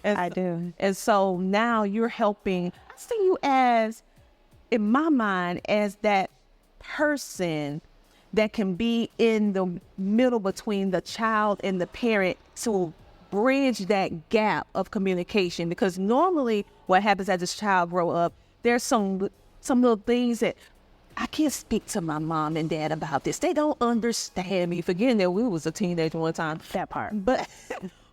I do. And so now you're helping. I see you as, in my mind, as that person that can be in the middle between the child and the parent to bridge that gap of communication. Because normally what happens as this child grow up, there's some little things that I can't speak to my mom and dad about this. They don't understand me. Forgetting that we was a teenager one time. That part.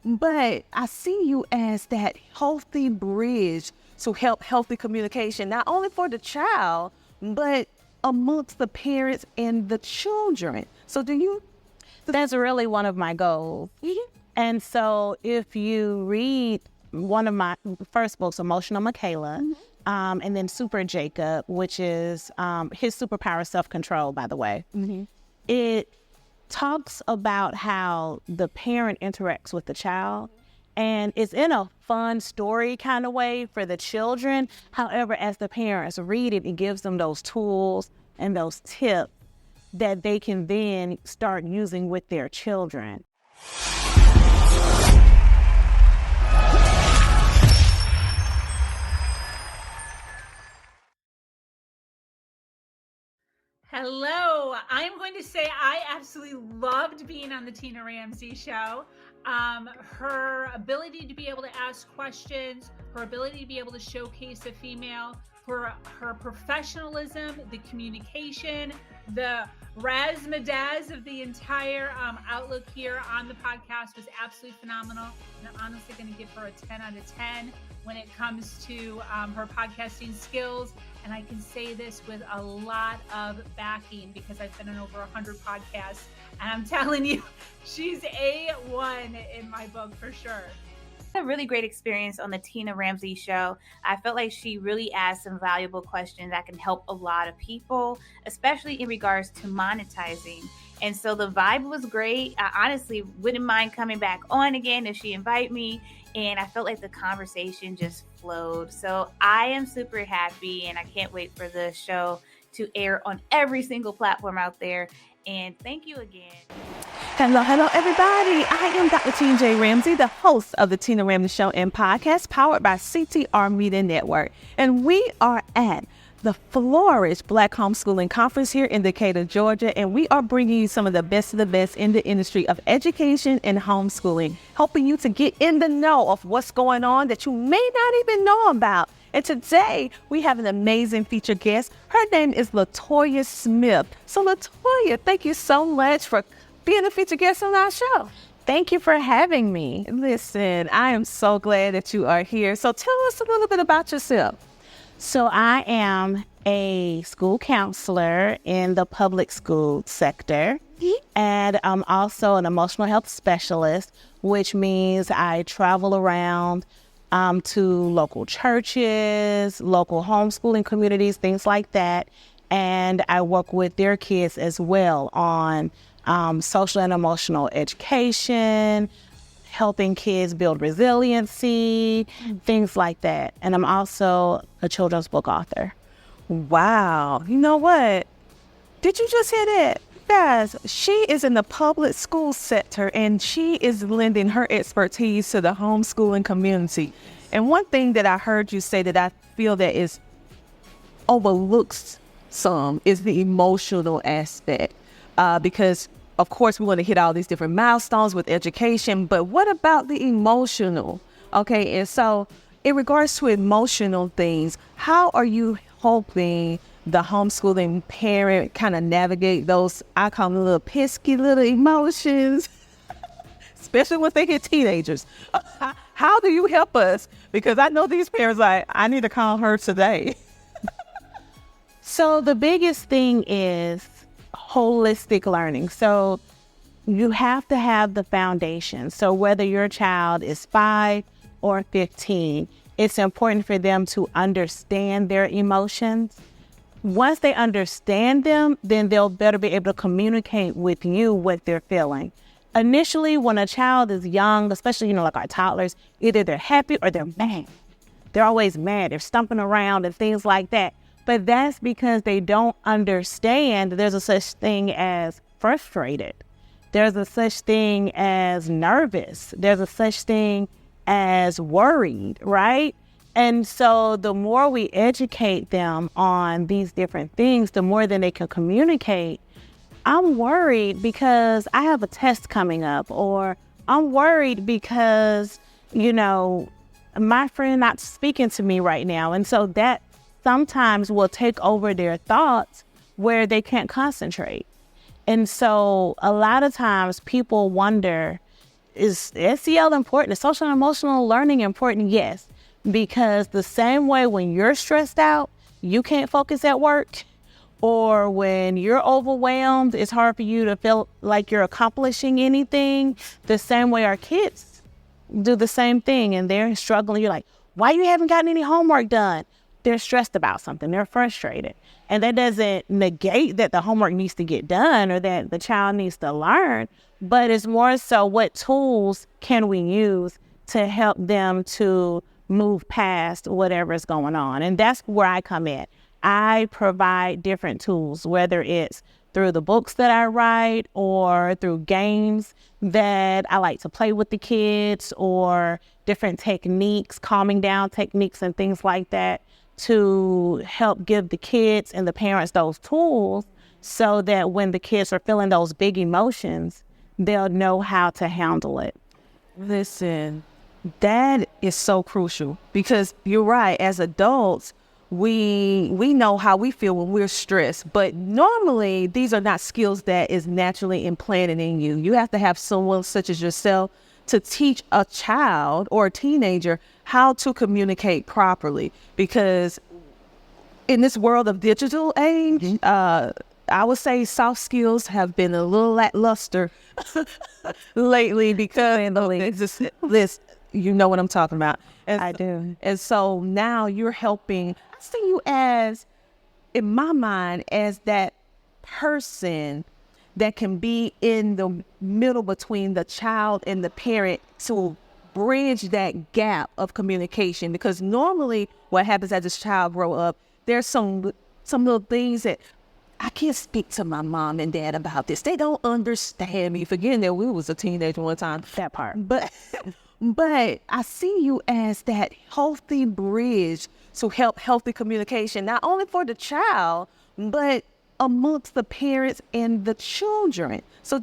But I see you as that healthy bridge to help healthy communication, not only for the child, but amongst the parents and the children. So That's really one of my goals. Mm-hmm. And so if you read one of my first books, Emotional Michaela, and then Super Jacob, which is his superpower self-control, by the way, it talks about how the parent interacts with the child. And it's in a fun story kind of way for the children. However, as the parents read it, it gives them those tools and those tips that they can then start using with their children. Hello. I'm going to say I absolutely loved being on the Tina Ramsey show. Her ability to be able to ask questions, her ability to be able to showcase a female, her professionalism, the communication, the razzmatazz of the entire outlook here on the podcast was absolutely phenomenal. And I'm honestly going to give her a 10 out of 10 when it comes to her podcasting skills. And I can say this with a lot of backing because I've been on over 100 podcasts. And I'm telling you, she's A1 in my book for sure. A really great experience on the Tina Ramsey show. I felt like she really asked some valuable questions that can help a lot of people, especially in regards to monetizing. And so the vibe was great. I honestly wouldn't mind coming back on again if she invite me. And I felt like the conversation just flowed. So I am super happy and I can't wait for the show to air on every single platform out there. And thank you again. Hello, everybody. I am Dr. TJ Ramsey, the host of the Tina Ramsey Show and podcast powered by CTR Media Network. And we are at the Flourish Black Homeschooling Conference here in Decatur, Georgia. And we are bringing you some of the best in the industry of education and homeschooling, helping you to get in the know of what's going on that you may not even know about. And today we have an amazing featured guest. Her name is Latoya Smith. So Latoya, thank you so much for being a featured guest on our show. Thank you for having me. Listen, I am so glad that you are here. So tell us a little bit about yourself. So I am a school counselor in the public school sector, and I'm also an emotional health specialist, which means I travel around to local churches, local homeschooling communities, things like that. And I work with their kids as well on social and emotional education, helping kids build resiliency, things like that. And I'm also a children's book author. Wow. You know what? Did you just hear that? Guys, she is in the public school sector and she is lending her expertise to the homeschooling community. And one thing that I heard you say that I feel that is overlooked some is the emotional aspect. Because of course we want to hit all these different milestones with education, but what about the emotional? Okay, and so in regards to emotional things, how are you helping the homeschooling parent kind of navigate those, I call them little pesky little emotions, especially when they hit teenagers? How do you help us? Because I know these parents like, I need to call her today. So the biggest thing is holistic learning. So you have to have the foundation. So whether your child is 5 or 15, it's important for them to understand their emotions. Once they understand them, then they'll better be able to communicate with you what they're feeling. Initially, when a child is young, especially, like our toddlers, either they're happy or they're mad. They're always mad. They're stumping around and things like that. But that's because they don't understand there's a such thing as frustrated. There's a such thing as nervous. There's a such thing as worried, right? And so the more we educate them on these different things, the more then they can communicate. I'm worried because I have a test coming up, or I'm worried because, my friend not speaking to me right now. And so that sometimes will take over their thoughts where they can't concentrate. And so a lot of times people wonder, is SEL important? Is social and emotional learning important? Yes, because the same way when you're stressed out, you can't focus at work, or when you're overwhelmed, it's hard for you to feel like you're accomplishing anything. The same way our kids do the same thing, and they're struggling. You're like, why you haven't gotten any homework done? They're stressed about something. They're frustrated. And that doesn't negate that the homework needs to get done or that the child needs to learn, but it's more so what tools can we use to help them to move past whatever is going on. And that's where I come in. I provide different tools, whether it's through the books that I write or through games that I like to play with the kids, or different techniques, calming down techniques and things like that, to help give the kids and the parents those tools so that when the kids are feeling those big emotions, they'll know how to handle it. Listen, that is so crucial, because you're right. As adults, we know how we feel when we're stressed, but normally these are not skills that is naturally implanted in you. You have to have someone such as yourself to teach a child or a teenager how to communicate properly, because in this world of digital age, I would say soft skills have been a little lackluster lately, because this, you know what I'm talking about. And I do. And so now you're helping. I see you as, in my mind, as that person that can be in the middle between the child and the parent to bridge that gap of communication. Because normally what happens as this child grow up, there's some little things that I can't speak to my mom and dad about this. They don't understand me. Forgetting that we was a teenager one time. That part. But I see you as that healthy bridge to help healthy communication, not only for the child, but amongst the parents and the children. So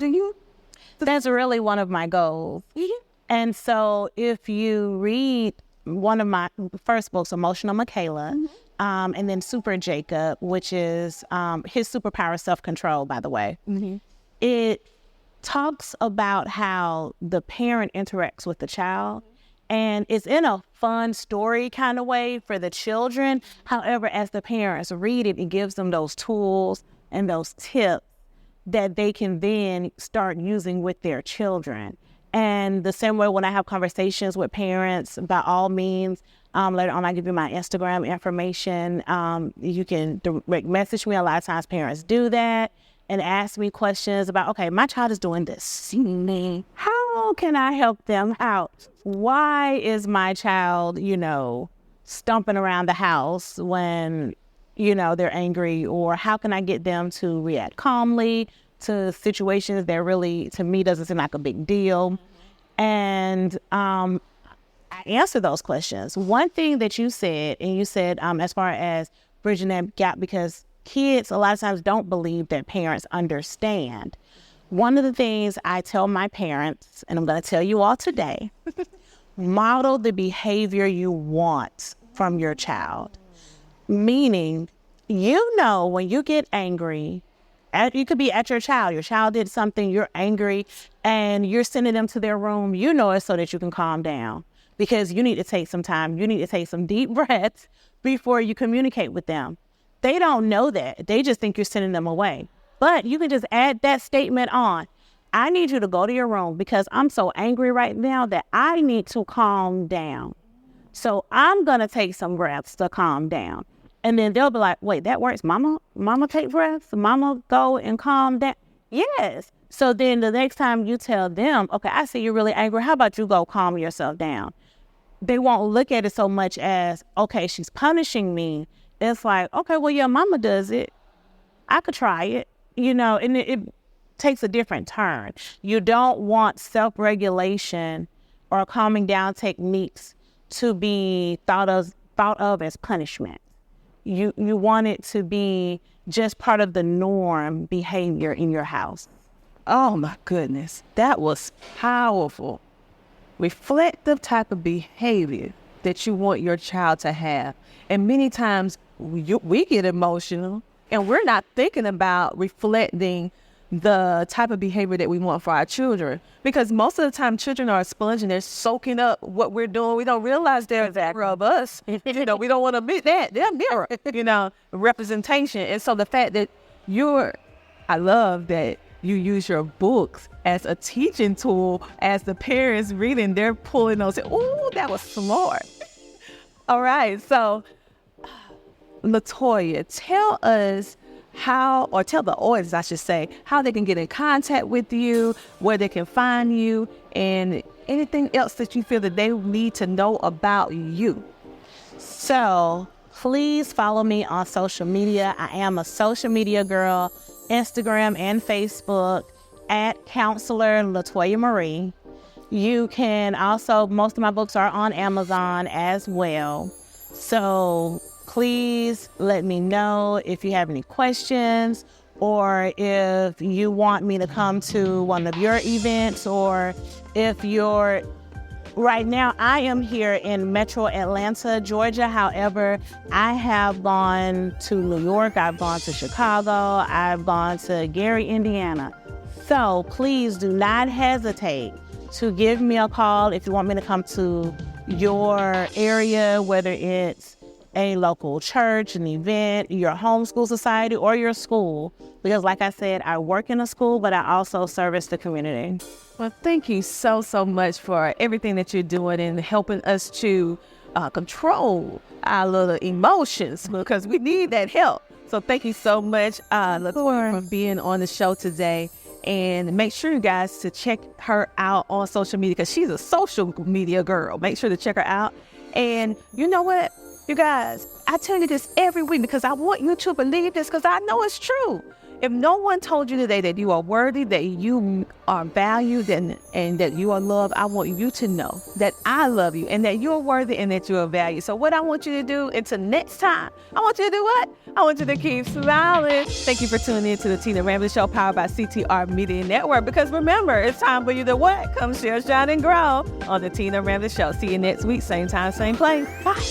That's really one of my goals. Mm-hmm. And so if you read one of my first books, Emotional Michaela, and then Super Jacob, which is his superpower, self-control, by the way, it talks about how the parent interacts with the child. And it's in a fun story kind of way for the children. However, as the parents read it, it gives them those tools and those tips that they can then start using with their children. And the same way when I have conversations with parents, by all means, later on I give you my Instagram information. You can direct message me. A lot of times parents do that and ask me questions about, okay, my child is doing this. How can I help them out? Why is my child, stomping around the house when, they're angry? Or how can I get them to react calmly to situations that really, to me, doesn't seem like a big deal? And I answer those questions. One thing that you said, as far as bridging that gap, because kids a lot of times don't believe that parents understand. One of the things I tell my parents, and I'm going to tell you all today, model the behavior you want from your child. Meaning, when you get angry, you could be at your child did something, you're angry, and you're sending them to their room, it so that you can calm down. Because you need to take some time, you need to take some deep breaths before you communicate with them. They don't know that. They just think you're sending them away. But you can just add that statement on. I need you to go to your room because I'm so angry right now that I need to calm down. So I'm going to take some breaths to calm down. And then they'll be like, wait, that works. Mama take breaths? Mama go and calm down? Yes. So then the next time you tell them, okay, I see you're really angry. How about you go calm yourself down? They won't look at it so much as, okay, she's punishing me. It's like, okay, well, your mama does it. I could try it, and it takes a different turn. You don't want self-regulation or calming down techniques to be thought of as punishment. You want it to be just part of the norm behavior in your house. Oh my goodness, that was powerful. Reflect the type of behavior that you want your child to have. And many times we get emotional and we're not thinking about reflecting the type of behavior that we want for our children. Because most of the time children are a sponge and they're soaking up what we're doing. We don't realize they're a mirror of us. We don't want to admit that. They're a mirror, representation. And so the fact that I love that you use your books as a teaching tool. As the parents reading, they're pulling those, ooh, that was smart. All right, so Latoya, tell us tell the audience, I should say, how they can get in contact with you, where they can find you, and anything else that you feel that they need to know about you. So please follow me on social media. I am a social media girl, Instagram and Facebook at Counselor Latoya Marie. You can also, most of my books are on Amazon as well. So please let me know if you have any questions, or if you want me to come to one of your events, or right now I am here in Metro Atlanta, Georgia. However, I have gone to New York, I've gone to Chicago, I've gone to Gary, Indiana. So please do not hesitate to give me a call if you want me to come to your area, whether it's a local church, an event, your homeschool society, or your school. Because like I said, I work in a school, but I also service the community. Well, thank you so much for everything that you're doing and helping us to control our little emotions, because we need that help. So thank you so much, Latoya, for being on the show today. And make sure, you guys, to check her out on social media, because she's a social media girl. Make sure to check her out. And you know what, you guys, I tell you this every week because I want you to believe this, because I know it's true. If no one told you today that you are worthy, that you are valued, and that you are loved, I want you to know that I love you and that you're worthy and that you are valued. So what I want you to do until next time, I want you to do what? I want you to keep smiling. Thank you for tuning in to the Tina Ramsey Show, powered by CTR Media Network. Because remember, it's time for you to what? Come share, shine, and grow on the Tina Ramsey Show. See you next week, same time, same place. Bye.